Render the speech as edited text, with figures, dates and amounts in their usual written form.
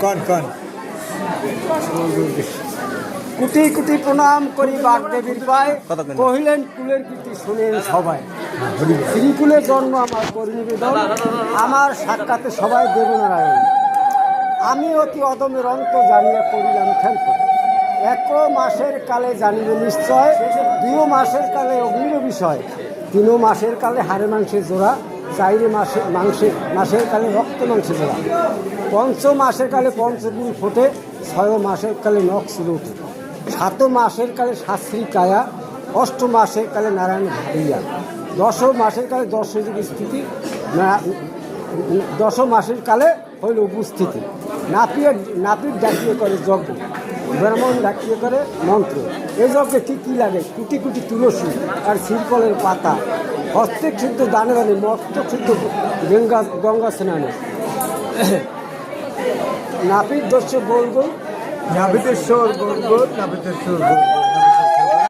কন কন কুটি কুটি প্রণাম করি বাগদেবীর পায়, কহিলেন কুলের কীর্তি শুনেন সবাই। শ্রীকুলের জন্ম আমার করি নিবেদন, আমার সাক্ষাতে সবাই দেবনারায়ণ। আমি অতি অদমের অন্ত জানিয়া করিলাম খেলতে, এক মাসের কালে জানিবে নিশ্চয়, 2 মাসের কালে অগ্নির বিষয়, 3 মাসের কালে হাড়ে মাংসের জোড়া, 4 মাসের কালে রক্ত মাংসের জোড়া, 5 মাসের কালে পঞ্চগুণ ফোটে, 6 মাসের কালে নখ চুল ওঠে, 7 মাসের কালে শাস্ত্রী কায়া, 8 মাসের কালে নারায়ণ ভাবিয়া, 10 মাসের কালে 10 যুগ স্থিতি, 10 মাসের কালে হইল উপস্থিতি। নাপিত ডাকিয়ে করে যজ্ঞ, ব্রাহ্মণ ডাকিয়ে করে মন্ত্র। এই যজ্ঞে কী লাগে? কুটি কুটি তুলসী আর শিরকলের পাতা, হস্তে ক্ষুদ্র দানে দানে, মস্ত ক্ষুদ্র গঙ্গা স্নানে। নাপিত দস্য গোল গোল, নাপিতেশ্বর গোল গোল, নাপিতেশ্বর গোল গোল।